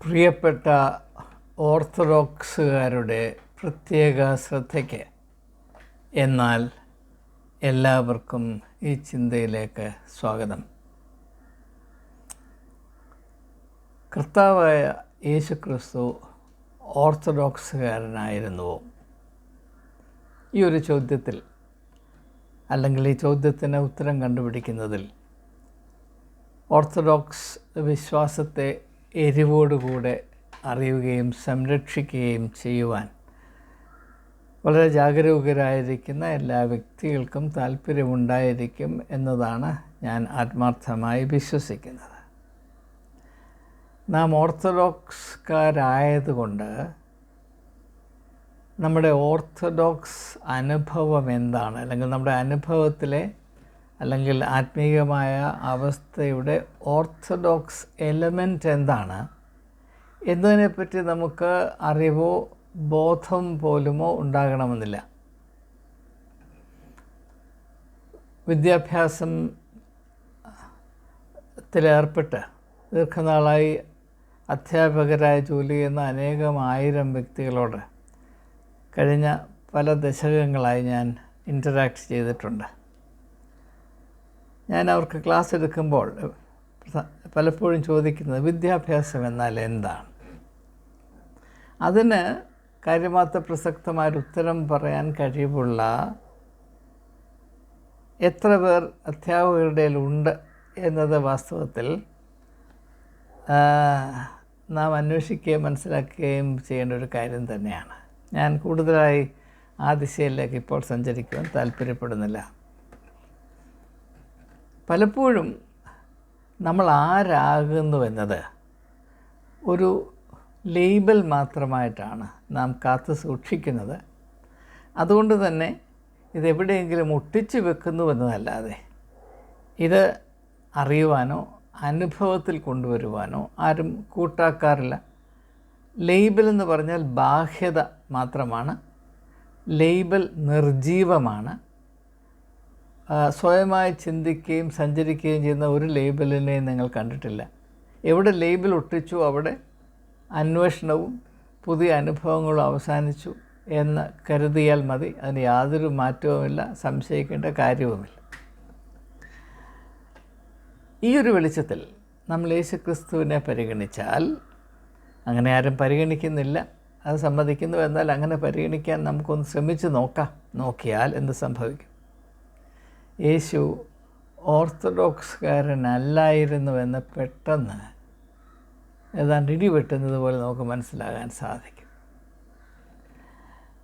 പ്രിയപ്പെട്ട ഓർത്തഡോക്സുകാരുടെ പ്രത്യേക ശ്രദ്ധയ്ക്ക്, എന്നാൽ എല്ലാവർക്കും ഈ ചിന്തയിലേക്ക് സ്വാഗതം. കർത്താവായ യേശുക്രിസ്തു ഓർത്തഡോക്സുകാരനായിരുന്നുവോ? ഈ ഒരു ചോദ്യത്തിൽ, അല്ലെങ്കിൽ ഈ ചോദ്യത്തിന് ഉത്തരം കണ്ടുപിടിക്കുന്നതിൽ ഓർത്തഡോക്സ് വിശ്വാസത്തെ എരിവോടുകൂടെ അറിയുകയും സംരക്ഷിക്കുകയും ചെയ്യുവാൻ വളരെ ജാഗരൂകരായിരിക്കുന്ന എല്ലാ വ്യക്തികൾക്കും താല്പര്യമുണ്ടായിരിക്കും എന്നതാണ് ഞാൻ ആത്മാർത്ഥമായി വിശ്വസിക്കുന്നത്. നാം ഓർത്തഡോക്സുകാരായതുകൊണ്ട് നമ്മുടെ ഓർത്തഡോക്സ് അനുഭവം എന്താണ്, അല്ലെങ്കിൽ നമ്മുടെ അനുഭവത്തിലെ അല്ലെങ്കിൽ ആത്മീയമായ അവസ്ഥയുടെ ഓർത്തഡോക്സ് എലമെൻ്റ് എന്താണ് എന്നതിനെപ്പറ്റി നമുക്ക് അറിവോ ബോധം പോലുമോ ഉണ്ടാകണമെന്നില്ല. വിദ്യാഭ്യാസത്തിലേർപ്പെട്ട് ദീർഘനാളായി അധ്യാപകരായി ജോലി ചെയ്യുന്ന അനേകം ആയിരം വ്യക്തികളോട് കഴിഞ്ഞ പല ദശകങ്ങളായി ഞാൻ ഇൻ്ററാക്ട് ചെയ്തിട്ടുണ്ട്. ഞാൻ അവർക്ക് ക്ലാസ് എടുക്കുമ്പോൾ പലപ്പോഴും ചോദിക്കുന്നത് വിദ്യാഭ്യാസം എന്നാൽ എന്താണ്? അതിന് കാര്യമാത്ര പ്രസക്തമായൊരു ഉത്തരം പറയാൻ കഴിവുള്ള എത്ര പേർ അധ്യാപകരുടെ ഉണ്ട് എന്നത് വാസ്തവത്തിൽ നാം അന്വേഷിക്കുകയും മനസ്സിലാക്കുകയും ചെയ്യേണ്ട ഒരു കാര്യം തന്നെയാണ്. ഞാൻ കൂടുതലായി ആ ദിശയിലേക്ക് ഇപ്പോൾ സഞ്ചരിക്കുവാൻ താല്പര്യപ്പെടുന്നില്ല. പലപ്പോഴും നമ്മൾ ആരാകുന്നു എന്നത് ഒരു ലേബൽ മാത്രമായിട്ടാണ് നാം കാത്തു സൂക്ഷിക്കുന്നത്. അതുകൊണ്ട് തന്നെ ഇതെവിടെയെങ്കിലും ഒട്ടിച്ചു വെക്കുന്നു എന്നതല്ലാതെ ഇത് അറിയുവാനോ അനുഭവത്തിൽ കൊണ്ടുവരുവാനോ ആരും കൂട്ടാക്കാറില്ല. ലേബൽ എന്ന് പറഞ്ഞാൽ ബാഹ്യത മാത്രമാണ്. ലേബൽ നിർജീവമാണ്. സ്വയമായി ചിന്തിക്കുകയും സഞ്ചരിക്കുകയും ചെയ്യുന്ന ഒരു ലേബലിനെയും നിങ്ങൾ കണ്ടിട്ടില്ല. എവിടെ ലേബൽ ഒട്ടിച്ചു അവിടെ അന്വേഷണവും പുതിയ അനുഭവങ്ങളും അവസാനിച്ചു എന്ന് കരുതിയാൽ മതി. അതിന് യാതൊരു മാറ്റവുമില്ല, സംശയിക്കേണ്ട കാര്യവുമില്ല. ഈ ഒരു വെളിച്ചത്തിൽ നമ്മൾ യേശുക്രിസ്തുവിനെ പരിഗണിച്ചാൽ, അങ്ങനെ ആരും പരിഗണിക്കുന്നില്ല, അത് സമ്മതിക്കുന്നു, എന്നാൽ അങ്ങനെ പരിഗണിക്കാൻ നമുക്കൊന്ന് ശ്രമിച്ച് നോക്കിയാൽ എന്ത് സംഭവിക്കും? യേശു ഓർത്തഡോക്സുകാരനല്ലായിരുന്നുവെന്ന് പെട്ടെന്ന് ഏതാണ്ട് ഇടിവെട്ടുന്നത് പോലെ നമുക്ക് മനസ്സിലാകാൻ സാധിക്കും.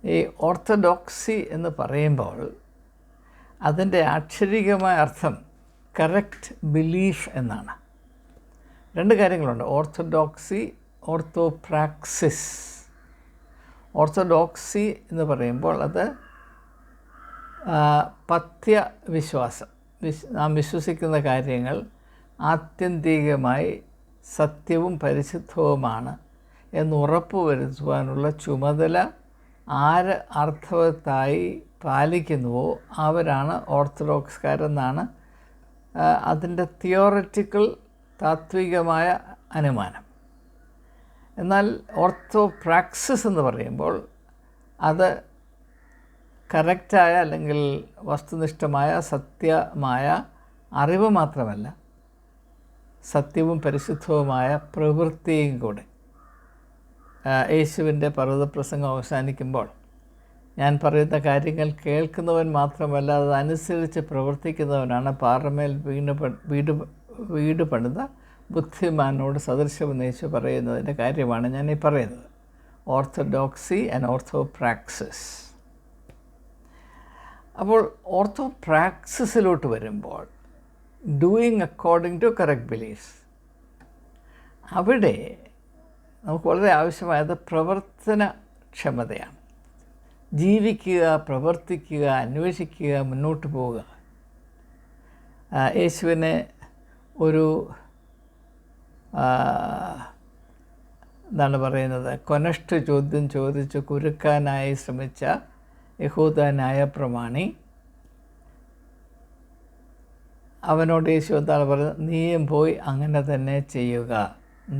ഈ ഓർത്തഡോക്സി എന്ന് പറയുമ്പോൾ അതിൻ്റെ അക്ഷരികമായ അർത്ഥം കറക്റ്റ് ബിലീഫ് എന്നാണ്. രണ്ട് കാര്യങ്ങളുണ്ട്: ഓർത്തഡോക്സി, ഓർത്തോപ്രാക്സിസ്. ഓർത്തഡോക്സി എന്ന് പറയുമ്പോൾ അത് പഥ്യവിശ്വാസം, നാം വിശ്വസിക്കുന്ന കാര്യങ്ങൾ ആത്യന്തികമായി സത്യവും പരിശുദ്ധവുമാണ് എന്ന് ഉറപ്പുവരുത്തുവാനുള്ള ചുമതല ആര് അർത്ഥവത്തായി പാലിക്കുന്നുവോ അവരാണ് ഓർത്തഡോക്സുകാരെന്നാണ് അതിൻ്റെ തിയോററ്റിക്കൽ താത്വികമായ അനുമാനം. എന്നാൽ ഓർത്തോപ്രാക്സിസ് എന്ന് പറയുമ്പോൾ അത് കറക്റ്റായ അല്ലെങ്കിൽ വസ്തുനിഷ്ഠമായ സത്യമായ അറിവ് മാത്രമല്ല, സത്യവും പരിശുദ്ധവുമായ പ്രവൃത്തിയും കൂടെ. യേശുവിൻ്റെ പർവ്വതപ്രസംഗം അവസാനിക്കുമ്പോൾ ഞാൻ പറയുന്ന കാര്യങ്ങൾ കേൾക്കുന്നവൻ മാത്രമല്ല, അതനുസരിച്ച് പ്രവർത്തിക്കുന്നവനാണ് പാറമേൽ വീട് പണിത ബുദ്ധിമാനോട് സദൃശമെന്ന് യേശു പറയുന്നതിൻ്റെ കാര്യമാണ് ഞാൻ ഈ പറയുന്നത്. Orthodoxy and orthopraxis. അപ്പോൾ ഓർത്തോപ്രാക്സിസിലോട്ട് വരുമ്പോൾ doing according to correct beliefs, അവിടെ നമുക്ക് വളരെ ആവശ്യമായത് പ്രവർത്തനക്ഷമതയാണ്. ജീവിക്കുക, പ്രവർത്തിക്കുക, അന്വേഷിക്കുക, മുന്നോട്ട് പോവുക. യേശുവിനെ ഒരു എന്താണ് പറയുന്നത്, കൊനഷ്ട് ചോദ്യം ചോദിച്ച് കുരുക്കാനായി ശ്രമിച്ച യഹൂദ ന്യായപ്രമാണി അവനോട് യേശു എന്താണ് പറയുന്നത്? നീയും പോയി അങ്ങനെ തന്നെ ചെയ്യുക,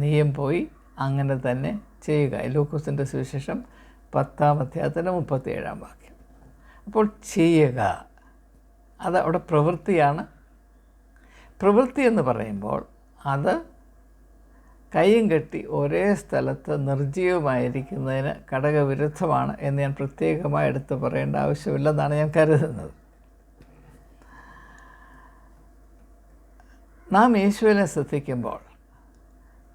നീയും പോയി അങ്ങനെ തന്നെ ചെയ്യുക. ലൂക്കോസിൻ്റെ സുവിശേഷം 10-ാം അധ്യായത്തിൻ്റെ 37-ാം വാക്യം. അപ്പോൾ ചെയ്യുക, അത് അവിടെ പ്രവൃത്തിയാണ്. പ്രവൃത്തി എന്ന് പറയുമ്പോൾ അത് കൈയും കെട്ടി ഒരേ സ്ഥലത്ത് നിർജ്ജീവമായിരിക്കുന്നതിന് ഘടകവിരുദ്ധമാണ് എന്ന് ഞാൻ പ്രത്യേകമായി എടുത്ത് പറയേണ്ട ആവശ്യമില്ലെന്നാണ് ഞാൻ കരുതുന്നത്. നാം യേശുവിനെ ശ്രദ്ധിക്കുമ്പോൾ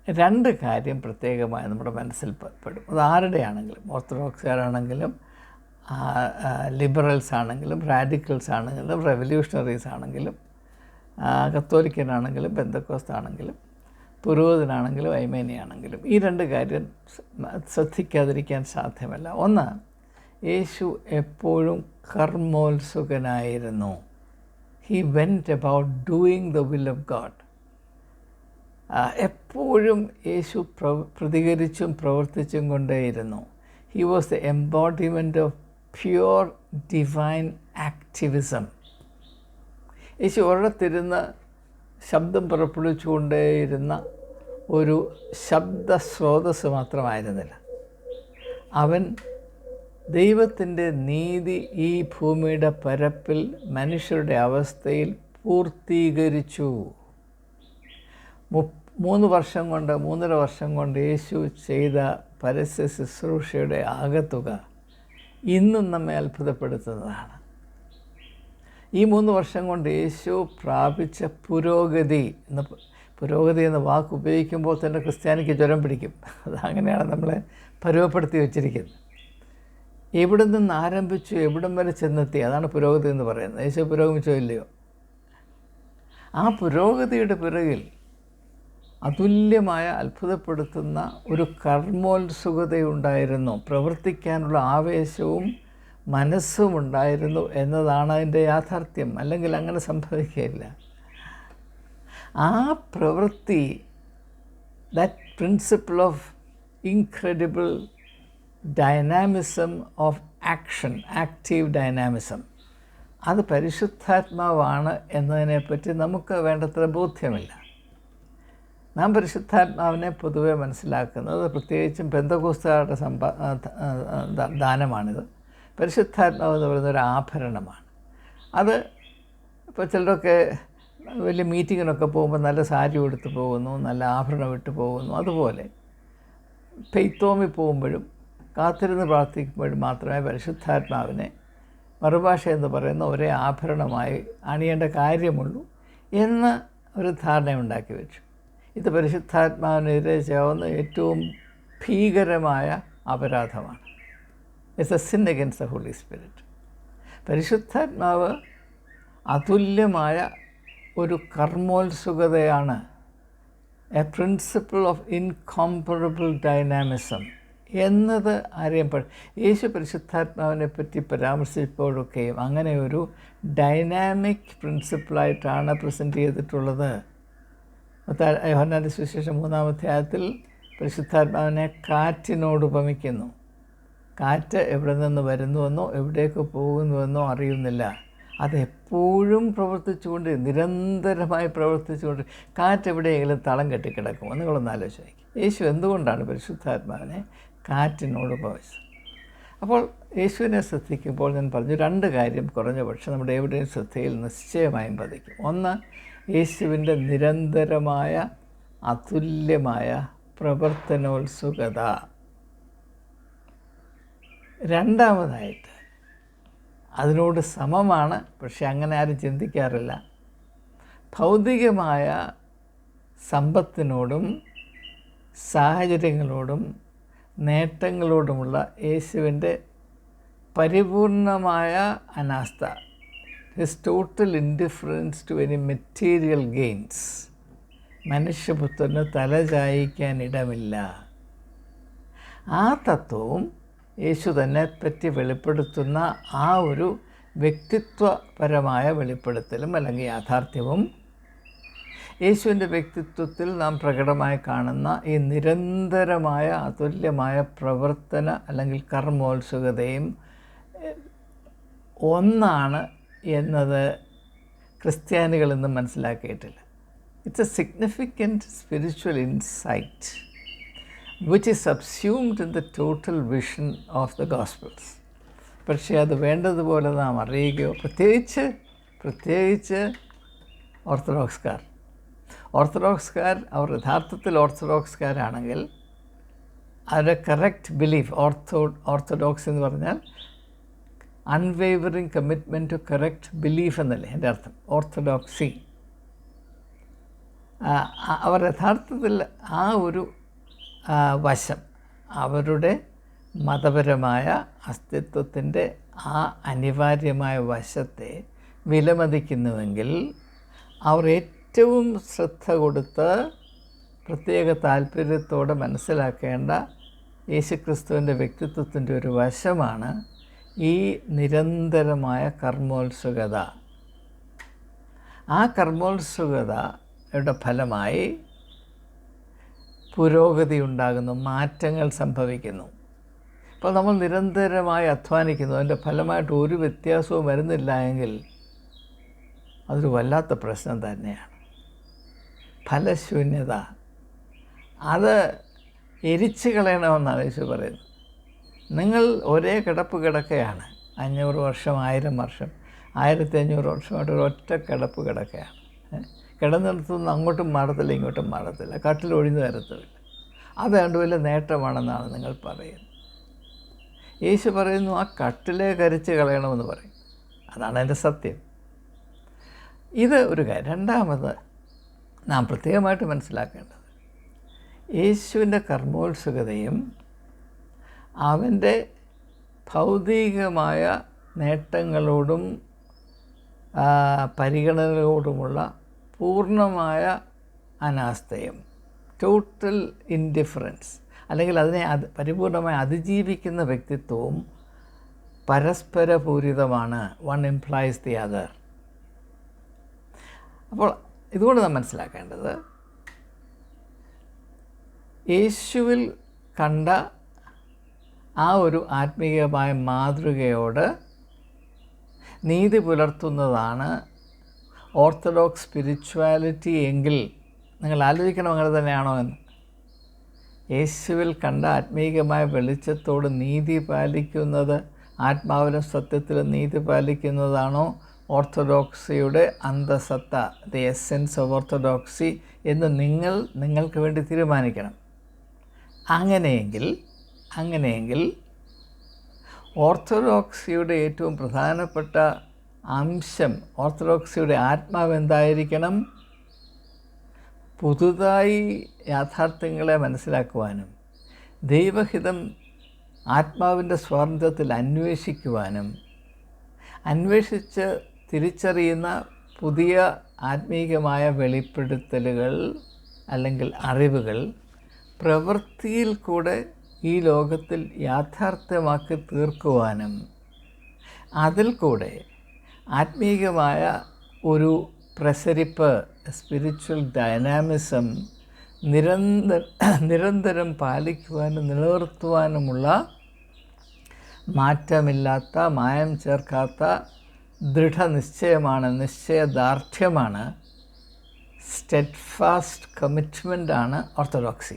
രണ്ട് കാര്യം പ്രത്യേകമായി നമ്മുടെ മനസ്സിൽ പെടും. അത് ആരുടെയാണെങ്കിലും, ഓർത്തഡോക്സുകാരാണെങ്കിലും ലിബറൽസ് ആണെങ്കിലും റാഡിക്കൽസ് ആണെങ്കിലും റെവല്യൂഷണറീസ് ആണെങ്കിലും കത്തോലിക്കനാണെങ്കിലും പെന്തക്കോസ്താണെങ്കിലും പുരോഹിതനാണെങ്കിലും ഐമേനിയാണെങ്കിലും ഈ രണ്ട് കാര്യം ശ്രദ്ധിക്കാതിരിക്കാൻ സാധ്യമല്ല. ഒന്ന്, യേശു എപ്പോഴും കർമ്മോത്സുകനായിരുന്നു. He went about doing the will of God. എപ്പോഴും യേശു പ്രതികരിച്ചും പ്രവർത്തിച്ചും കൊണ്ടേയിരുന്നു. He was the embodiment of pure divine activism. യേശു ഒരിടത്തിരുന്ന് ശബ്ദം പുറപ്പെടുവിച്ചുകൊണ്ടേയിരുന്ന ഒരു ശബ്ദ സ്രോതസ് മാത്രമായിരുന്നില്ല. അവൻ ദൈവത്തിൻ്റെ നീതി ഈ ഭൂമിയുടെ പരപ്പിൽ മനുഷ്യരുടെ അവസ്ഥയിൽ പൂർത്തീകരിച്ചു. 3 വർഷം കൊണ്ട് 3.5 വർഷം കൊണ്ട് യേശു ചെയ്ത പരസ്യ ശുശ്രൂഷയുടെ ആകത്തുക ഇന്നും നമ്മെ അത്ഭുതപ്പെടുത്തുന്നതാണ്. ഈ 3 വർഷം കൊണ്ട് യേശു പ്രാപിച്ച പുരോഗതി എന്ന വാക്ക് ഉപയോഗിക്കുമ്പോൾ തന്നെ ക്രിസ്ത്യാനിക്ക് ജ്വരം പിടിക്കും. അതങ്ങനെയാണ് നമ്മളെ പരുവപ്പെടുത്തി വച്ചിരിക്കുന്നത്. എവിടെ നിന്ന് ആരംഭിച്ചു എവിടം വരെ ചെന്നെത്തി, അതാണ് പുരോഗതി എന്ന് പറയുന്നത്. യേശു പുരോഗമിച്ചോ ഇല്ലയോ? ആ പുരോഗതിയുടെ പിറകിൽ അതുല്യമായ അത്ഭുതപ്പെടുത്തുന്ന ഒരു കർമ്മോത്സുകതയുണ്ടായിരുന്നു. പ്രവർത്തിക്കാനുള്ള ആവേശവും മനസ്സും ഉണ്ടായിരുന്നു എന്നതാണ് അതിൻ്റെ യാഥാർത്ഥ്യം. അല്ലെങ്കിൽ അങ്ങനെ സംഭവിക്കുകയില്ല. ആ പ്രവൃത്തി, that principle of incredible dynamism of action, active dynamism, അത് പരിശുദ്ധാത്മാവാണ് എന്നതിനെപ്പറ്റി നമുക്ക് വേണ്ടത്ര ബോധ്യമില്ല. നാം പരിശുദ്ധാത്മാവിനെ പൊതുവെ മനസ്സിലാക്കുന്നത്, പ്രത്യേകിച്ചും പെന്തക്കോസ്തുകാരുടെ ദാനമാണിത്. പരിശുദ്ധാത്മാവ് എന്ന് പറയുന്ന ഒരു ആഭരണമാണ്. അത് ഇപ്പോൾ ചിലരൊക്കെ വലിയ മീറ്റിങ്ങിനൊക്കെ പോകുമ്പോൾ നല്ല സാരി ഉടുത്ത് പോകുന്നു, നല്ല ആഭരണം ഇട്ട് പോകുന്നു. അതുപോലെ പെയ്ത്തോമി പോകുമ്പോഴും കാത്തിരുന്ന് പ്രാർത്ഥിക്കുമ്പോഴും മാത്രമേ പരിശുദ്ധാത്മാവിനെ മറുഭാഷ എന്ന് പറയുന്ന ഒരേ ആഭരണമായി അണിയേണ്ട കാര്യമുള്ളൂ എന്ന് ഒരു ധാരണയുണ്ടാക്കി വെച്ചു. ഇത് പരിശുദ്ധാത്മാവിനെതിരെ ചെയ്യാവുന്ന ഏറ്റവും ഭീകരമായ അപരാധമാണ്. It's a sin against the Holy Spirit. പരിശുദ്ധാത്മാവ് അതുല്യമായ ഒരു കർമ്മോത്സുകതയാണ്, a principle of incomparable dynamism എന്നത് അറിയപ്പെടും. യേശു പരിശുദ്ധാത്മാവിനെ പറ്റി പരാമർശിച്ചപ്പോഴൊക്കെയും അങ്ങനെ ഒരു ഡൈനാമിക് പ്രിൻസിപ്പിളായിട്ടാണ് പ്രസൻറ്റ് ചെയ്തിട്ടുള്ളത്. യോഹന്നാന്റെ സുവിശേഷം 3-ാം അധ്യായത്തിൽ പരിശുദ്ധാത്മാവിനെ കാറ്റിനോട് ഉപമിക്കുന്നു. കാറ്റ് എവിടെ നിന്ന് വരുന്നുവെന്നോ എവിടേക്ക് പോകുന്നുവെന്നോ അറിയുന്നില്ല. അതെപ്പോഴും പ്രവർത്തിച്ചുകൊണ്ട്, നിരന്തരമായി പ്രവർത്തിച്ചുകൊണ്ട്, കാറ്റ് എവിടെയെങ്കിലും തളം കെട്ടിക്കിടക്കുമോ? നിങ്ങളൊന്ന് ആലോചിച്ച് നോക്കി. യേശു എന്തുകൊണ്ടാണ് പരിശുദ്ധാത്മാവിനെ കാറ്റിനോട് ഉപമിച്ചത്? അപ്പോൾ യേശുവിനെ ശ്രദ്ധിക്കുമ്പോൾ ഞാൻ പറഞ്ഞു, രണ്ട് കാര്യം കുറഞ്ഞ പക്ഷം നമ്മുടെ എവിടെയും ശ്രദ്ധയിൽ നിശ്ചയമായും പതിക്കും. ഒന്ന്, യേശുവിൻ്റെ നിരന്തരമായ അതുല്യമായ പ്രവർത്തനോത്സുകത. രണ്ടാമതായിട്ട്, അതിനോട് സമമാണ്, പക്ഷെ അങ്ങനെ ആരും ചിന്തിക്കാറില്ല, ഭൗതികമായ സമ്പത്തിനോടും സാഹചര്യങ്ങളോടും നേട്ടങ്ങളോടുമുള്ള യേശുവിൻ്റെ പരിപൂർണമായ അനാസ്ഥ, his total indifference to any material gains. മനുഷ്യപുത്രന് തലചായിക്കാനിടമില്ല. ആ തത്വവും യേശു തന്നെ പറ്റി വെളിപ്പെടുത്തുന്ന ആ ഒരു വ്യക്തിത്വപരമായ വെളിപ്പെടുത്തലും അല്ലെങ്കിൽ യാഥാർത്ഥ്യവും യേശുവിൻ്റെ വ്യക്തിത്വത്തിൽ നാം പ്രകടമായി കാണുന്ന ഈ നിരന്തരമായ അതുല്യമായ പ്രവർത്തന അല്ലെങ്കിൽ കർമ്മോത്സുകതയും ഒന്നാണ് എന്നത് ക്രിസ്ത്യാനികളെന്നും മനസ്സിലാക്കിയിട്ടില്ല. It's a significant spiritual insight. which is subsumed in the total vision of the Gospels. പക്ഷേ അത് വേണ്ടതുപോലെ നാം അറിയുകയോ, പ്രത്യേകിച്ച് ഓർത്തഡോക്സുകാർ അവർ യഥാർത്ഥത്തിൽ ഓർത്തഡോക്സുകാരാണെങ്കിൽ അവരുടെ കറക്റ്റ് ബിലീഫ്, ഓർത്തഡോക്സ് എന്ന് പറഞ്ഞാൽ unwavering commitment to correct belief എന്നല്ലേ എൻ്റെ അർത്ഥം, ഓർത്തഡോക്സി. അവർ യഥാർത്ഥത്തിൽ ആ ഒരു വശം, അവരുടെ മതപരമായ അസ്തിത്വത്തിൻ്റെ ആ അനിവാര്യമായ വശത്തെ വിലമതിക്കുന്നുവെങ്കിൽ അവർ ഏറ്റവും ശ്രദ്ധ കൊടുത്ത് പ്രത്യേക താല്പര്യത്തോടെ മനസ്സിലാക്കേണ്ട യേശുക്രിസ്തുവിൻ്റെ വ്യക്തിത്വത്തിൻ്റെ ഒരു വശമാണ് ഈ നിരന്തരമായ കർമ്മോത്സുകത. ആ കർമ്മോത്സുകതയുടെ ഫലമായി പുരോഗതി ഉണ്ടാകുന്നു, മാറ്റങ്ങൾ സംഭവിക്കുന്നു. അപ്പോൾ നമ്മൾ നിരന്തരമായി അധ്വാനിക്കുന്നു, അതിൻ്റെ ഫലമായിട്ട് ഒരു വ്യത്യാസവും വരുന്നില്ല എങ്കിൽ അതൊരു വല്ലാത്ത പ്രശ്നം തന്നെയാണ്. ഫലശൂന്യത അത് എരിച്ചു കളയണമെന്നാണ് യേശു പറയുന്നത്. നിങ്ങൾ ഒരേ കിടപ്പ് കിടക്കുകയാണ്, 500 വർഷം, 1000 വർഷം, 1500 വർഷമായിട്ട് ഒരൊറ്റ കിടപ്പ് കിടക്കുകയാണ്. കിടന്നിടത്തുനിന്ന് അങ്ങോട്ടും മാറത്തില്ല, ഇങ്ങോട്ടും മാറത്തില്ല, കട്ടിലൊഴിഞ്ഞു തരത്തുമില്ല. അതുകൊണ്ട് വലിയ നേട്ടമാണെന്നാണ് നിങ്ങൾ പറയുന്നത്. യേശു പറയുന്നു ആ കട്ടിലെ കരിച്ച് കളയണമെന്ന് പറയും. അതാണ് എൻ്റെ സത്യം. ഇത് ഒരു കാര്യം. രണ്ടാമത് നാം പ്രത്യേകമായിട്ട് മനസ്സിലാക്കേണ്ടത്, യേശുവിൻ്റെ കർമ്മോത്സുകതയും അവൻ്റെ ഭൗതികമായ നേട്ടങ്ങളോടും പരിഗണനകളോടുമുള്ള പൂർണ്ണമായ അനാസ്ഥയും, ടോട്ടൽ ഇൻഡിഫറൻസ്, അല്ലെങ്കിൽ അതിനെ പരിപൂർണമായി അതിജീവിക്കുന്ന വ്യക്തിത്വവും പരസ്പരപൂരിതമാണ്. One implies the other. അപ്പോൾ ഇതുകൊണ്ട് നാം മനസ്സിലാക്കേണ്ടത്, യേശുവിൽ കണ്ട ആ ഒരു ആത്മീയമായ മാതൃകയോട് നീതി പുലർത്തുന്നതാണ് ഓർത്തഡോക്സ് സ്പിരിച്വാലിറ്റി എങ്കിൽ നിങ്ങൾ ആലോചിക്കണം അങ്ങനെ തന്നെയാണോ എന്ന്. യേശുവിൽ കണ്ട ആത്മീയമായ വെളിച്ചത്തോട് നീതി പാലിക്കുന്നത്, ആത്മാവിലും സത്യത്തിലും നീതി പാലിക്കുന്നതാണോ ഓർത്തഡോക്സിയുടെ അന്തസത്ത, ദി എസെൻസ് ഓഫ് ഓർത്തഡോക്സി എന്ന് നിങ്ങൾക്ക് വേണ്ടി തീരുമാനിക്കണം. അങ്ങനെയെങ്കിൽ ഓർത്തഡോക്സിയുടെ ഏറ്റവും പ്രധാനപ്പെട്ട അംശം, ഓർത്തഡോക്സിയുടെ ആത്മാവ് എന്തായിരിക്കണം? പുതുതായി യാഥാർത്ഥ്യങ്ങളെ മനസ്സിലാക്കുവാനും ദൈവഹിതം ആത്മാവിൻ്റെ സ്വാതന്ത്ര്യത്തിൽ അന്വേഷിക്കുവാനും, അന്വേഷിച്ച് തിരിച്ചറിയുന്ന പുതിയ ആത്മീയമായ വെളിപ്പെടുത്തലുകൾ അല്ലെങ്കിൽ അറിവുകൾ പ്രവൃത്തിയിൽ കൂടെ ഈ ലോകത്തിൽ യാഥാർത്ഥ്യമാക്കി തീർക്കുവാനും, അതിൽ കൂടെ ആത്മീയമായ ഒരു പ്രസരിപ്പ്, സ്പിരിച്വൽ ഡൈനാമിസം നിരന്തരം പാലിക്കുവാനും നിലനിർത്തുവാനുമുള്ള മാറ്റമില്ലാത്ത, മായം ചേർക്കാത്ത ദൃഢനിശ്ചയമാണ്, നിശ്ചയദാർഢ്യമാണ്, സ്റ്റെഡ്ഫാസ്റ്റ് കമ്മിറ്റ്മെൻ്റാണ് orthodoxy,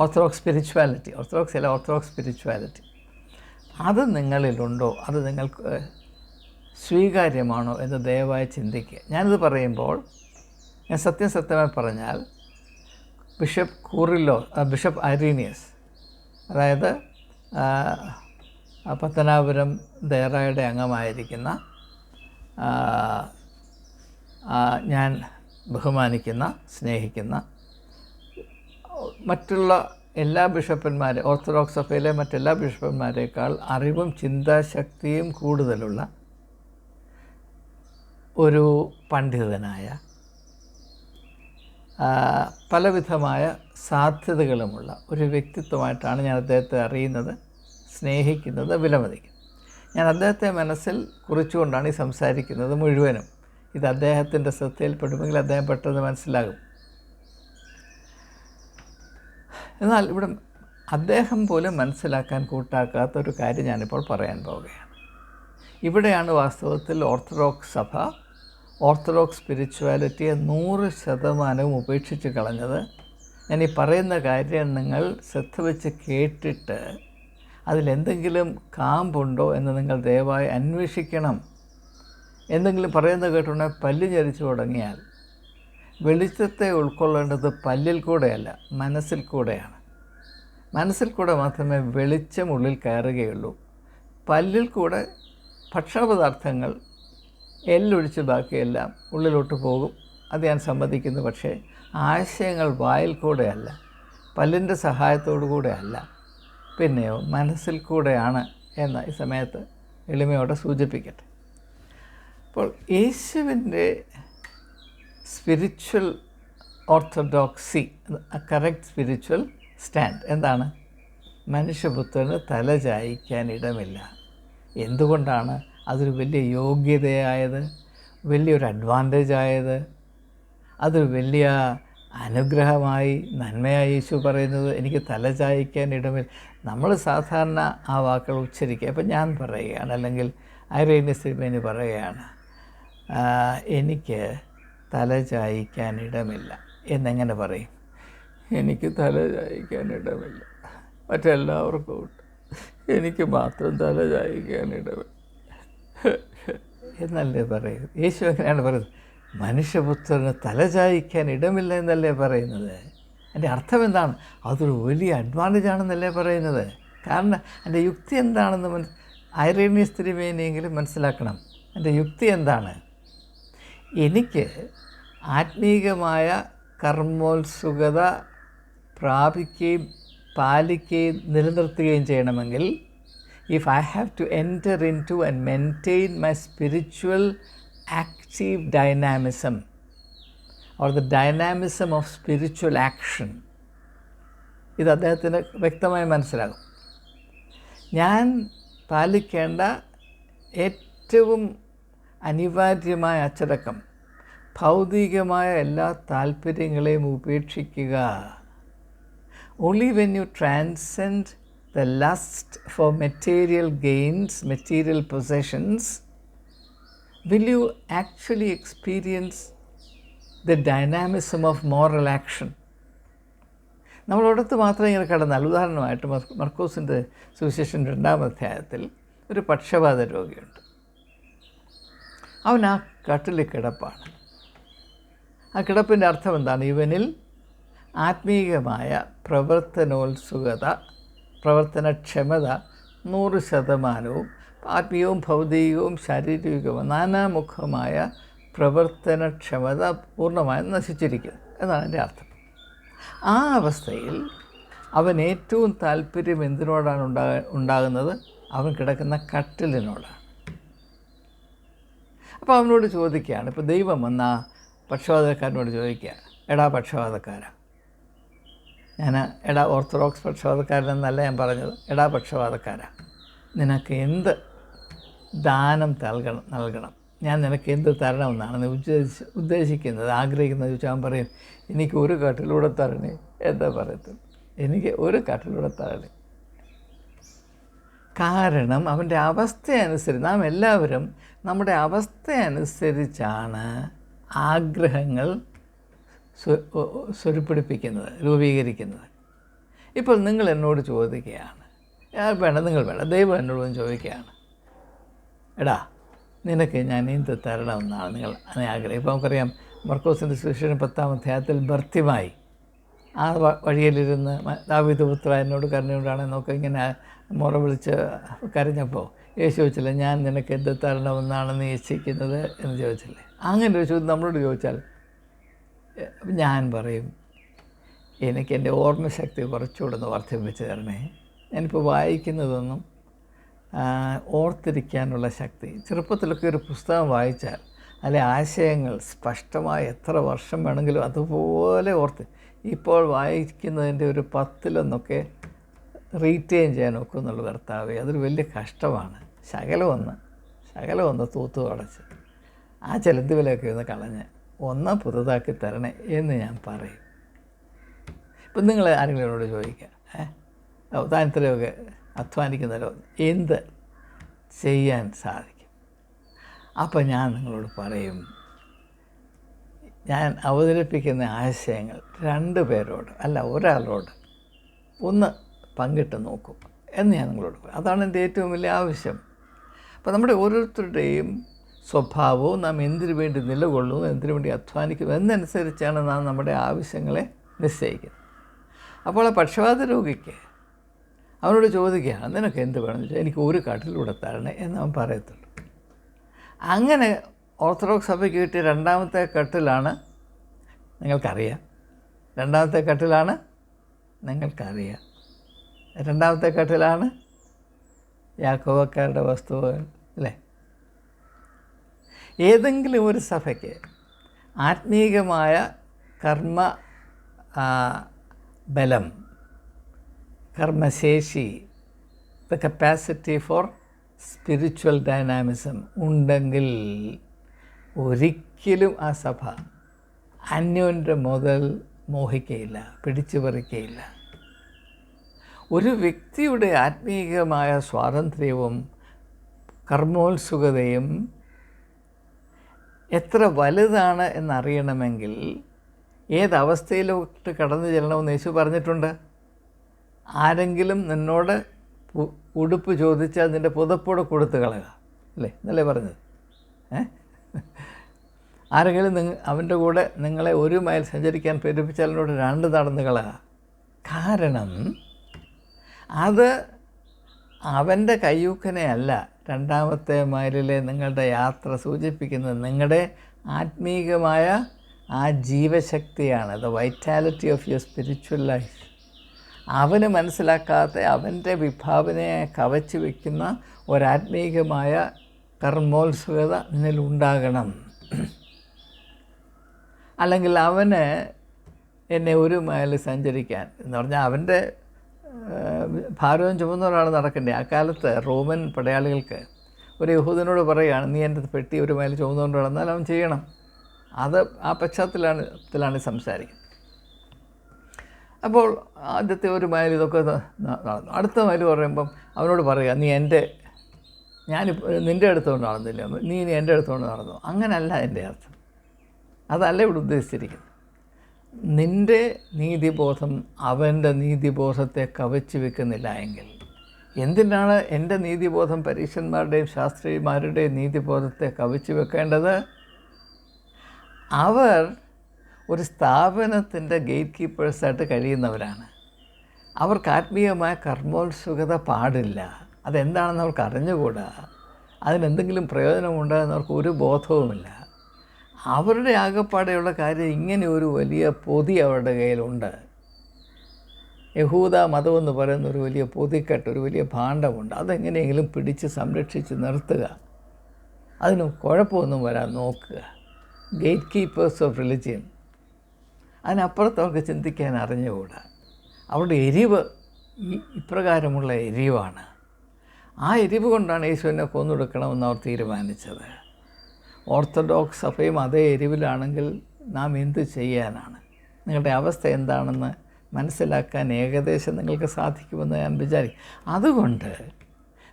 orthodox spirituality. Orthodox spirituality അത് നിങ്ങളിലുണ്ടോ? അത് നിങ്ങൾക്ക് സ്വീകാര്യമാണോ എന്ന് ദയവായി ചിന്തിക്കുക. ഞാനിത് പറയുമ്പോൾ ഞാൻ സത്യമായി പറഞ്ഞാൽ ബിഷപ്പ് ഐറീനിയസ്, അതായത് പത്തനാപുരം ദേറായുടെ അംഗമായിരിക്കുന്ന, ഞാൻ ബഹുമാനിക്കുന്ന, സ്നേഹിക്കുന്ന മറ്റുള്ള എല്ലാ ബിഷപ്പന്മാരെ, ഓർത്തഡോക്സ് സഭയിലെ മറ്റെല്ലാ ബിഷപ്പന്മാരെക്കാൾ അറിവും ചിന്താശക്തിയും കൂടുതലുള്ള ഒരു പണ്ഡിതനായ, പലവിധമായ സാധ്യതകളുമുള്ള ഒരു വ്യക്തിത്വമായിട്ടാണ് ഞാൻ അദ്ദേഹത്തെ അറിയുന്നത്, സ്നേഹിക്കുന്നത്, വിലമതിക്കുന്നത്. ഞാൻ അദ്ദേഹത്തെ മനസ്സിൽ കുറിച്ചുകൊണ്ടാണ് ഈ സംസാരിക്കുന്നത് മുഴുവനും. ഇത് അദ്ദേഹത്തിൻ്റെ ശ്രദ്ധയിൽപ്പെടുമെങ്കിൽ അദ്ദേഹം പെട്ടെന്ന് മനസ്സിലാകും. എന്നാൽ ഇവിടെ അദ്ദേഹം പോലും മനസ്സിലാക്കാൻ കൂട്ടാക്കാത്തൊരു കാര്യം ഞാനിപ്പോൾ പറയാൻ പോവുകയാണ്. ഇവിടെയാണ് വാസ്തവത്തിൽ ഓർത്തഡോക്സ് സഭ ഓർത്തഡോക്സ് സ്പിരിച്വാലിറ്റിയെ 100% ഉപേക്ഷിച്ച് കളഞ്ഞത്. ഞാൻ ഈ പറയുന്ന കാര്യം നിങ്ങൾ ശ്രദ്ധ വെച്ച് കേട്ടിട്ട് അതിലെന്തെങ്കിലും കാമ്പുണ്ടോ എന്ന് നിങ്ങൾ ദയവായി അന്വേഷിക്കണം. എന്തെങ്കിലും പറയുന്നത് കേട്ടുണ്ടെങ്കിൽ പല്ല് ഞെരിച്ചു തുടങ്ങിയാൽ വെളിച്ചത്തെ ഉൾക്കൊള്ളേണ്ടത് പല്ലിൽ കൂടെയല്ല, മനസ്സിൽ കൂടെയാണ്. മനസ്സിൽ കൂടെ മാത്രമേ വെളിച്ചം ഉള്ളിൽ കയറുകയുള്ളൂ. പല്ലിൽ കൂടെ ഭക്ഷണപദാർത്ഥങ്ങൾ എല്ലൊഴിച്ച് ബാക്കിയെല്ലാം ഉള്ളിലോട്ട് പോകും, അത് ഞാൻ സമ്മതിക്കുന്നു. പക്ഷേ ആശയങ്ങൾ വായിൽ കൂടെയല്ല, പല്ലിൻ്റെ സഹായത്തോടു കൂടെയല്ല, പിന്നെയോ മനസ്സിൽ കൂടെയാണ് എന്ന് ഈ സമയത്ത് എളിമയോടെ സൂചിപ്പിക്കട്ടെ. അപ്പോൾ യേശുവിൻ്റെ spiritual orthodoxy, correct spiritual stand എന്താണ്? മനുഷ്യപുത്രന് തല ചായ്ക്കാൻ ഇടമില്ല. എന്തുകൊണ്ടാണ് അതൊരു വലിയ യോഗ്യതയായത്, വലിയൊരു അഡ്വാൻറ്റേജ് ആയത്, അതൊരു വലിയ അനുഗ്രഹമായി, നന്മയായി യേശു പറയുന്നത്? എനിക്ക് തല ചായ്ക്കാൻ ഇടമില്ല. നമ്മൾ സാധാരണ ആ വാക്കുകൾ ഉച്ചരിക്കുക. അപ്പം ഞാൻ പറയുകയാണ്, അല്ലെങ്കിൽ ഐറേനിയസ് തിരുമേനി പറയുകയാണ്, എനിക്ക് തല ചായ്ക്കാൻ ഇടമില്ല എന്നെങ്ങനെ പറയും? എനിക്ക് തല ചായ്ക്കാൻ ഇടമില്ല, മറ്റെല്ലാവർക്കും ഉണ്ട്, എനിക്ക് മാത്രം തല ചായ്ക്കാൻ ഇടമില്ല എന്നല്ലേ പറയും? യേശു എങ്ങനെയാണ് പറയുന്നത്? മനുഷ്യപുത്രന് തല ചായ്ക്കാൻ ഇടമില്ല എന്നല്ലേ പറയുന്നത്? എൻ്റെ അർത്ഥം എന്താണ്? അതൊരു വലിയ അഡ്വാൻറ്റേജ് ആണെന്നല്ലേ പറയുന്നത്. കാരണം എൻ്റെ യുക്തി എന്താണെന്ന് ഐറേനിയസ് തിരുമേനിയെങ്കിലും മനസ്സിലാക്കണം. എൻ്റെ യുക്തി എന്താണ്? എനിക്ക് ആത്മീകമായ കർമ്മോത്സുകത പ്രാപിക്കുകയും പാലിക്കുകയും നിലനിർത്തുകയും ചെയ്യണമെങ്കിൽ, if I have to enter into and maintain my spiritual active dynamism or the dynamism of spiritual action, ഇത് അദ്ദേഹത്തിന് വ്യക്തമായി മനസ്സിലാകും. ഞാൻ പാലിക്കേണ്ട ഏറ്റവും അനിവാര്യമായ അച്ചടക്കം ഭൗതികമായ എല്ലാ താല്പര്യങ്ങളെയും ഉപേക്ഷിക്കുക. Only when you transcend the lust for material gains, material possessions, will you actually experience the dynamism of moral action. നമ്മളോടത്ത് മാത്രം ഇങ്ങനെ കടന്നാൽ, ഉദാഹരണമായിട്ട് മർക്കോസിൻ്റെ സുവിശേഷം 2-ാം അധ്യായത്തിൽ ഒരു പക്ഷപാത രോഗിയുണ്ട്. അവൻ ആ കട്ടിലിൽ കിടപ്പാണ്. ആ കിടപ്പിൻ്റെ അർത്ഥം എന്താണ്? ഇവനിൽ ആത്മീയമായ പ്രവർത്തനോത്സുകത, പ്രവർത്തനക്ഷമത 100%, ആത്മീയവും ഭൗതികവും ശാരീരികവും നാനാമുഖമായ പ്രവർത്തനക്ഷമത പൂർണ്ണമായും നശിച്ചിരിക്കുന്നു എന്നാണ് എൻ്റെ അർത്ഥം. ആ അവസ്ഥയിൽ അവൻ ഏറ്റവും താല്പര്യം എന്തിനോടാണ് ഉണ്ടാകുന്നത്? അവൻ കിടക്കുന്ന കട്ടിലിനോടാണ്. അപ്പോൾ അവനോട് ചോദിക്കുകയാണ്, ഇപ്പോൾ ദൈവം വന്ന പക്ഷപാതക്കാരനോട് ചോദിക്കുക, എടാ പക്ഷപാതക്കാരാ, ഞാൻ എടാ ഓർത്തഡോക്സ് പക്ഷപാതക്കാരനെന്നല്ല ഞാൻ പറഞ്ഞത്, എടാ പക്ഷപാതക്കാരാ, നിനക്ക് എന്ത് ദാനം നൽകണം, ഞാൻ നിനക്ക് എന്ത് തരണമെന്നാണ് നീ ഉദ്ദേശിക്കുന്നത്, ആഗ്രഹിക്കുന്നത് ചോദിച്ചാൽ അവൻ പറയും, എനിക്ക് ഒരു കട്ടിലൂടെ തരണേ. എന്താ പറയത്തുള്ളൂ? എനിക്ക് ഒരു കട്ടിലൂടെ തരണേ. കാരണം അവൻ്റെ അവസ്ഥയനുസരിച്ച്, നാം എല്ലാവരും നമ്മുടെ അവസ്ഥയനുസരിച്ചാണ് ആഗ്രഹങ്ങൾ സ്വരുപ്പിടിപ്പിക്കുന്നത്, രൂപീകരിക്കുന്നത്. ഇപ്പോൾ നിങ്ങൾ എന്നോട് ചോദിക്കുകയാണ്, നിങ്ങൾ വേണ്ട, ദൈവം എന്നോട് ചോദിക്കുകയാണ്, എടാ നിനക്ക് ഞാൻ എന്ത് തരണമെന്നാണ് നീ ആഗ്രഹം. ഇപ്പോൾ നമുക്കറിയാം മർക്കോസിൻ്റെ സുവിശേഷം 10-ാം അധ്യായത്തിൽ ഭർത്തിമായി ആ വഴിയിലിരുന്ന് ദാവീദ് പുത്രാ എന്നോട് കരുണയുണ്ടാണെന്നൊക്കെ ഇങ്ങനെ മുറ വിളിച്ച് കരഞ്ഞപ്പോൾ യേശു ചോദിച്ചില്ല, ഞാൻ നിനക്ക് എന്ത് തരണമെന്നാണ് നീ ഇച്ഛിക്കുന്നത് എന്ന് ചോദിച്ചില്ലേ? അങ്ങനെ ഒരു ചോദ്യം നമ്മളോട് ചോദിച്ചാൽ ഞാൻ പറയും, എനിക്ക് എൻ്റെ ഓർമ്മശക്തി കുറച്ചുകൂടെ ഒന്ന് വർദ്ധിപ്പിച്ച് തരണേ. ഞാനിപ്പോൾ വായിക്കുന്നതൊന്നും ഓർത്തിരിക്കാനുള്ള ശക്തി, ചെറുപ്പത്തിലൊക്കെ ഒരു പുസ്തകം വായിച്ചാൽ അതിലെ ആശയങ്ങൾ സ്പഷ്ടമായി എത്ര വർഷം വേണമെങ്കിലും അതുപോലെ ഇപ്പോൾ വായിക്കുന്നതിൻ്റെ ഒരു 10-ലൊന്നൊക്കെ റീറ്റെയിൻ ചെയ്യാൻ ഒക്കുന്നുള്ളൂ. കർത്താവേ, അതൊരു വലിയ കഷ്ടമാണ്. ശകലമൊന്ന് തൂത്തു അടച്ച് ആ ചെലന്തുവിലൊക്കെ ഒന്ന് കളഞ്ഞ് ഒന്ന് പുതുതാക്കി തരണേ എന്ന് ഞാൻ പറയും. ഇപ്പം നിങ്ങൾ ആരെങ്കിലും എന്നോട് ചോദിക്കുക, താൻ ഇത്രയൊക്കെ അധ്വാനിക്കുന്നല്ലോ, എന്ത് ചെയ്യാൻ സാധിക്കും? അപ്പം ഞാൻ നിങ്ങളോട് പറയും, ഞാൻ അവതരിപ്പിക്കുന്ന ആശയങ്ങൾ 2 പേരോട് അല്ല ഒരാളോട് ഒന്ന് പങ്കിട്ട് നോക്കും എന്ന് ഞാൻ നിങ്ങളോട് പറയും. അതാണ് എൻ്റെ ഏറ്റവും വലിയ ആവശ്യം. അപ്പോൾ നമ്മുടെ ഓരോരുത്തരുടെയും സ്വഭാവവും നാം എന്തിനു വേണ്ടി നിലകൊള്ളുന്നു, എന്തിനു വേണ്ടി അധ്വാനിക്കുന്നു എന്നനുസരിച്ചാണ് നാം നമ്മുടെ ആവശ്യങ്ങളെ നിശ്ചയിക്കുന്നത്. അപ്പോൾ ആ പക്ഷപാത രോഗിക്ക് അവനോട് ചോദിക്കുകയാണ്, നിനക്ക് എന്ത് വേണമെന്ന് വെച്ചാൽ എനിക്ക് ഒരു കട്ടിലൂടെ തരണേ എന്ന് അവൻ പറയത്തുള്ളൂ. അങ്ങനെ ഓർത്തഡോക്സ് സഭയ്ക്ക് കിട്ടിയ 2ാമത്തെ കട്ടിലാണ് നിങ്ങൾക്കറിയാം. 2ാമത്തെ കട്ടിലാണ് നിങ്ങൾക്കറിയാം. 2ാമത്തെ കട്ടിലാണ് യാക്കോബക്കാരുടെ വസ്തുവകൾ, അല്ലേ? ഏതെങ്കിലും ഒരു സഭയ്ക്ക് ആത്മീകമായ കർമ്മ ബലം, കർമ്മശേഷി, the capacity for spiritual dynamism ഉണ്ടെങ്കിൽ ഒരിക്കലും ആ സഭ അന്യോൻ്റെ മുതൽ മോഹിക്കുകയില്ല, പിടിച്ചു പറിക്കുകയില്ല. ഒരു വ്യക്തിയുടെ ആത്മീയമായ സ്വാതന്ത്ര്യവും കർമ്മോത്സുകതയും എത്ര വലുതാണ് എന്നറിയണമെങ്കിൽ ഏതവസ്ഥയിലോട്ട് കടന്നു ചെല്ലണമെന്ന് യേശു പറഞ്ഞിട്ടുണ്ട്. ആരെങ്കിലും നിന്നോട് ഉടുപ്പ് ചോദിച്ചാൽ നിൻ്റെ പുതപ്പോടെ കൊടുത്ത് കളയുക, അല്ലേ? എന്നല്ലേ പറഞ്ഞത്? ആരെങ്കിലും അവൻ്റെ കൂടെ നിങ്ങളെ 1 മൈൽ സഞ്ചരിക്കാൻ പ്രേരിപ്പിച്ചാൽ എന്നോട് 2 നടന്ന് കളയുക. കാരണം അത് അവൻ്റെ കയ്യൂക്കനെ അല്ല 2ാമത്തെ മൈലിലെ നിങ്ങളുടെ യാത്ര സൂചിപ്പിക്കുന്നത്. നിങ്ങളുടെ ആത്മീകമായ ആ ജീവശക്തിയാണ്, the vitality of your spiritual life. അവന് മനസ്സിലാക്കാത്ത അവൻ്റെ വിഭാവനയെ കവച്ച് വയ്ക്കുന്ന ഒരാത്മീകമായ കർമ്മോത്സുകത നിന്നിലുണ്ടാകണം. അല്ലെങ്കിൽ അവന് എന്നെ 1 മൈൽ സഞ്ചരിക്കാൻ എന്ന് പറഞ്ഞാൽ അവൻ്റെ ഭാരവും ചുമന്ന ഒരാൾ നടക്കണ്ടേ. ആ കാലത്ത് റോമൻ പടയാളികൾക്ക് ഒരു യഹൂദനോട് പറയുകയാണ്, നീ എൻ്റെ പെട്ടി 1 മൈൽ ചുമന്നുകൊണ്ട് നടന്നാൽ അവൻ ചെയ്യണം. അത് ആ പശ്ചാത്തലത്തിലാണ് സംസാരിക്കുന്നത്. അപ്പോൾ ആദ്യത്തെ 1 മൈൽ ഇതൊക്കെ നടന്നു. അടുത്ത മൈൽ പറയുമ്പം അവനോട് പറയുക, നിൻ്റെ അടുത്തുകൊണ്ട് നടന്നില്ല, നീ ഇനി എൻ്റെ അടുത്തുകൊണ്ട് നടന്നു. അങ്ങനല്ല എൻ്റെ അർത്ഥം. അതല്ല ഇവിടെ ഉദ്ദേശിച്ചിരിക്കുന്നത്. നിൻ്റെ നീതിബോധം അവൻ്റെ നീതിബോധത്തെ കവച്ചു വെക്കുന്നില്ല എങ്കിൽ എന്തിനാണ് എൻ്റെ നീതിബോധം പരീക്ഷന്മാരുടെയും ശാസ്ത്രിമാരുടെയും നീതിബോധത്തെ കവച്ചു വെക്കേണ്ടത്? അവർ ഒരു സ്ഥാപനത്തിൻ്റെ ഗേറ്റ് കീപ്പേഴ്സായിട്ട് കഴിയുന്നവരാണ്. അവർക്ക് ആത്മീയമായ കർമ്മോത്സുകത പാടില്ല. അതെന്താണെന്ന് അവർക്ക് അറിഞ്ഞുകൂടാ. അതിനെന്തെങ്കിലും പ്രയോജനമുണ്ടെന്ന് അവർക്ക് ഒരു ബോധവുമില്ല. അവരുടെ ആകപ്പാടെയുള്ള കാര്യം ഇങ്ങനെ ഒരു വലിയ പൊതി അവരുടെ കയ്യിലുണ്ട്. യഹൂദ മതമെന്ന് പറയുന്ന ഒരു വലിയ പൊതിക്കെട്ട്, ഒരു വലിയ ഭാണ്ഡമുണ്ട്. അതെങ്ങനെയെങ്കിലും പിടിച്ച് സംരക്ഷിച്ച് നിർത്തുക, അതിന് കുഴപ്പമൊന്നും വരാൻ നോക്കുക. Gate keepers of religion. അതിനപ്പുറത്ത് അവർക്ക് ചിന്തിക്കാൻ അറിഞ്ഞുകൂടാ. അവരുടെ എരിവ് ഇപ്രകാരമുള്ള എരിവാണ്. ആ എരിവ് കൊണ്ടാണ് യേശുവിനെ കൊന്നൊടുക്കണമെന്ന് അവർ തീരുമാനിച്ചത്. ഓർത്തഡോക്സ് സഭയും അതേ എരിവിലാണെങ്കിൽ നാം എന്ത് ചെയ്യാനാണ്? നിങ്ങളുടെ അവസ്ഥ എന്താണെന്ന് മനസ്സിലാക്കാൻ ഏകദേശം നിങ്ങൾക്ക് സാധിക്കുമെന്ന് ഞാൻ വിചാരിക്കും. അതുകൊണ്ട്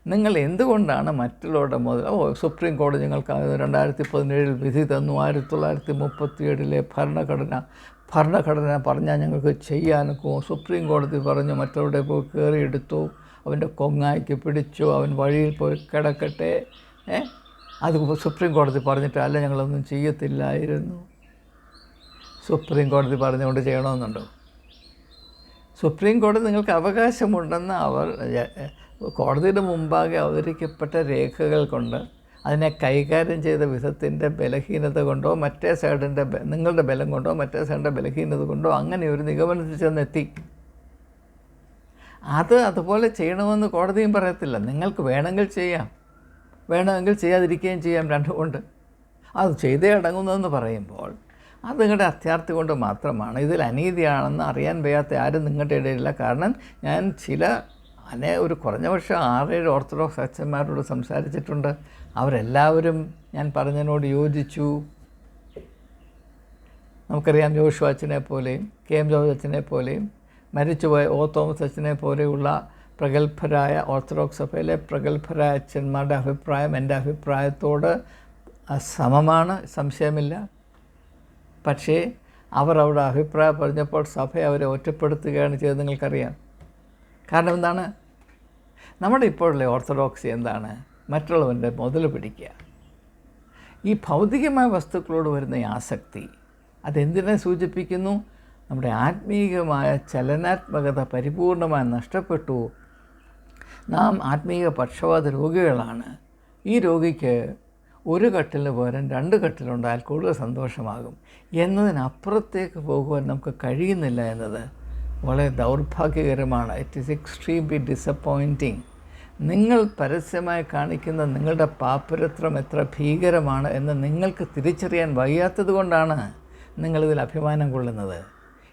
നിങ്ങൾ എന്തുകൊണ്ടാണ് മറ്റുള്ളവരുടെ മുതൽ സുപ്രീം കോടതി ഞങ്ങൾക്ക് 2017 വിധി തന്നു, 1937 ഭരണഘടന പറഞ്ഞാൽ ഞങ്ങൾക്ക് ചെയ്യാനൊക്കെ സുപ്രീം കോടതി പറഞ്ഞു, മറ്റുള്ളവരുടെ പോയി കയറിയെടുത്തു, അവൻ്റെ കൊങ്ങായ്ക്ക് പിടിച്ചു, അവൻ വഴിയിൽ പോയി കിടക്കട്ടെ, അത് സുപ്രീം കോടതി പറഞ്ഞിട്ടല്ല ഞങ്ങളൊന്നും ചെയ്യത്തില്ലായിരുന്നു. സുപ്രീം കോടതി പറഞ്ഞുകൊണ്ട് ചെയ്യണമെന്നുണ്ടോ? സുപ്രീം കോടതി നിങ്ങൾക്ക് അവകാശമുണ്ടെന്ന് അവർ കോടതിയുടെ മുമ്പാകെ അവതരിക്കപ്പെട്ട രേഖകൾ കൊണ്ട്, അതിനെ കൈകാര്യം ചെയ്ത വിധത്തിൻ്റെ ബലഹീനത കൊണ്ടോ മറ്റേ സൈഡിൻ്റെ നിങ്ങളുടെ ബലം കൊണ്ടോ മറ്റേ സൈഡിൻ്റെ ബലഹീനത കൊണ്ടോ അങ്ങനെ ഒരു നിഗമനത്തിൽ ചെന്നെത്തി. അതുപോലെ ചെയ്യണമെന്ന് കോടതിയും പറയത്തില്ല. നിങ്ങൾക്ക് വേണമെങ്കിൽ ചെയ്യാം, വേണമെങ്കിൽ ചെയ്യാതിരിക്കുകയും ചെയ്യാം, രണ്ടുമുണ്ട്. അത് ചെയ്തേ അടങ്ങുന്നതെന്ന് പറയുമ്പോൾ അത് നിങ്ങളുടെ അത്യാർത്ഥി കൊണ്ട് മാത്രമാണ്. ഇതിൽ അനീതിയാണെന്ന് അറിയാൻ വയ്യാത്ത ആരും നിങ്ങളുടെ ഇടയിലില്ല. കാരണം ഞാൻ ഒരു കുറഞ്ഞ പക്ഷം 6-7 ഓർത്തഡോക്സ് അച്ഛന്മാരോട് സംസാരിച്ചിട്ടുണ്ട്. അവരെല്ലാവരും ഞാൻ പറഞ്ഞതിനോട് യോജിച്ചു. നമുക്കറിയാം, ജോഷുവ അച്ഛനെ പോലെയും KM ജോർജ് അച്ഛനെ പോലെയും മരിച്ചുപോയ തോമസ് അച്ഛനെ പോലെയുള്ള പ്രഗത്ഭരായ ഓർത്തഡോക്സ് സഭയിലെ പ്രഗത്ഭരായ അച്ഛന്മാരുടെ അഭിപ്രായം എൻ്റെ അഭിപ്രായത്തോട് സമമാണ്, സംശയമില്ല. പക്ഷേ അവർ അവിടെ അഭിപ്രായം പറഞ്ഞപ്പോൾ സഭ അവരെ ഒറ്റപ്പെടുത്തുകയാണ് ചെയ്തത്. നിങ്ങൾക്കറിയാം. കാരണം എന്താണ്? നമ്മുടെ ഇപ്പോഴുള്ള ഓർത്തഡോക്സി എന്താണ്? മറ്റുള്ളവൻ്റെ മുതൽ പിടിക്കുക. ഈ ഭൗതികമായ വസ്തുക്കളോട് വരുന്ന ഈ ആസക്തി അതെന്തിനെ സൂചിപ്പിക്കുന്നു? നമ്മുടെ ആത്മീയമായ ചലനാത്മകത പരിപൂർണമായി നഷ്ടപ്പെട്ടു. നാം ആത്മീയ പക്ഷപാത രോഗികളാണ്. ഈ രോഗിക്ക് ഒരു കട്ടിലിന് പകരം 2 കട്ടിലുണ്ടായാൽ കൂടുതൽ സന്തോഷമാകും എന്നതിനപ്പുറത്തേക്ക് പോകുവാൻ നമുക്ക് കഴിയുന്നില്ല എന്നത് വളരെ ദൗർഭാഗ്യകരമാണ്. It is extremely disappointing. നിങ്ങൾ പരസ്യമായി കാണിക്കുന്ന നിങ്ങളുടെ പാപ്പരത്വം എത്ര ഭീകരമാണ് എന്ന് നിങ്ങൾക്ക് തിരിച്ചറിയാൻ വയ്യാത്തത് കൊണ്ടാണ് നിങ്ങളിതിൽ അഭിമാനം കൊള്ളുന്നത്.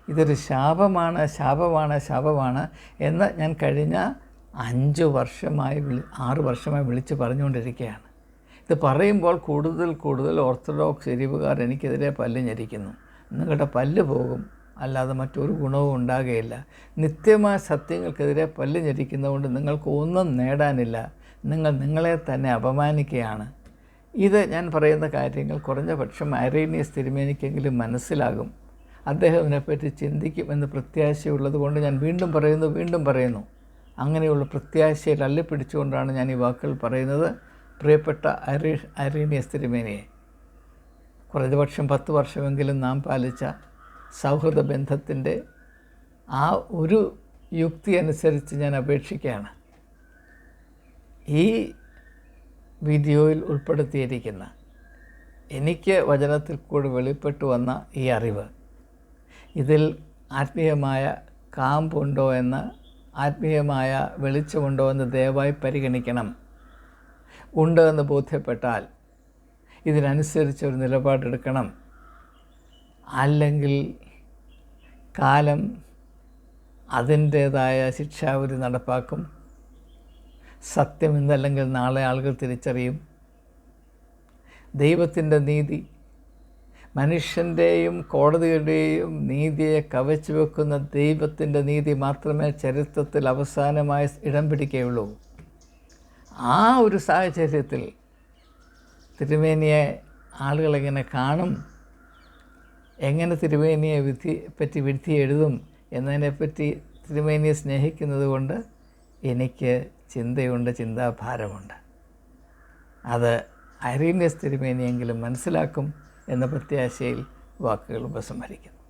ഇതൊരു ശാപമാണ്, ശാപമാണ്, ശാപമാണ് എന്ന് ഞാൻ കഴിഞ്ഞ 6 വർഷമായി വിളിച്ച് പറഞ്ഞുകൊണ്ടിരിക്കുകയാണ്. ഇത് പറയുമ്പോൾ കൂടുതൽ ഓർത്തഡോക്സ് എരിവുകാർ എനിക്കെതിരെ പല്ല് ഞെരിക്കുന്നു. നിങ്ങളുടെ പല്ല് പോകും, അല്ലാതെ മറ്റൊരു ഗുണവും ഉണ്ടാകുകയില്ല. നിത്യമായ സത്യങ്ങൾക്കെതിരെ പല്ല് ഞെരിക്കുന്നതുകൊണ്ട് നിങ്ങൾക്ക് ഒന്നും നേടാനില്ല. നിങ്ങൾ നിങ്ങളെ തന്നെ അപമാനിക്കുകയാണ്. ഇത് ഞാൻ പറയുന്ന കാര്യങ്ങൾ കുറഞ്ഞ പക്ഷം ഐറേനിയസ് തിരുമേനിക്കെങ്കിലും മനസ്സിലാകും. അദ്ദേഹം ഇതിനെപ്പറ്റി ചിന്തിക്കുമെന്ന് പ്രത്യാശയുള്ളത് കൊണ്ട് ഞാൻ വീണ്ടും പറയുന്നു. അങ്ങനെയുള്ള പ്രത്യാശയിൽ അള്ളിപ്പിടിച്ചുകൊണ്ടാണ് ഞാൻ ഈ വാക്കുകൾ പറയുന്നത്. പ്രിയപ്പെട്ട ഐറേനിയസ് തിരുമേനിയെ, കുറഞ്ഞ പക്ഷം 10 വർഷമെങ്കിലും നാം പാലിച്ച സൗഹൃദ ബന്ധത്തിൻ്റെ ആ ഒരു യുക്തി അനുസരിച്ച് ഞാൻ അപേക്ഷിക്കുകയാണ്. ഈ വീഡിയോയിൽ ഉൾപ്പെടുത്തിയിരിക്കുന്ന എനിക്ക് വചനത്തിൽ കൂടി വെളിപ്പെട്ടു വന്ന ഈ അറിവ്, ഇതിൽ ആത്മീയമായ കാമ്പുണ്ടോ എന്ന്, ആത്മീയമായ വെളിച്ചമുണ്ടോ എന്ന് ദയവായി പരിഗണിക്കണം. ഉണ്ട് എന്ന് ബോധ്യപ്പെട്ടാൽ ഇതിനനുസരിച്ചൊരു നിലപാടെടുക്കണം. അല്ലെങ്കിൽ കാലം അതിൻ്റേതായ ശിക്ഷാവിധി നടപ്പാക്കും. സത്യം ഇന്നല്ലെങ്കിൽ നാളെ ആളുകൾ തിരിച്ചറിയും. ദൈവത്തിൻ്റെ നീതി, മനുഷ്യൻ്റെയും കോടതിയുടെയും നീതിയെ കവച്ചു വെക്കുന്ന ദൈവത്തിൻ്റെ നീതി മാത്രമേ ചരിത്രത്തിൽ അവസാനമായി ഇടം പിടിക്കുകയുള്ളൂ. ആ ഒരു സാഹചര്യത്തിൽ തിരുമേനിയെ ആളുകളെങ്ങനെ കാണും, എങ്ങനെ തിരുമേനിയെ വിധി എഴുതും എന്നതിനെപ്പറ്റി തിരുമേനിയെ സ്നേഹിക്കുന്നത് കൊണ്ട് എനിക്ക് ചിന്തയുണ്ട്, ചിന്താഭാരമുണ്ട്. അത് ഐറേനിയസ് തിരുമേനിയെങ്കിലും മനസ്സിലാക്കും എന്ന പ്രത്യാശയിൽ വാക്കുകൾ ഉപസംഹരിക്കുന്നു.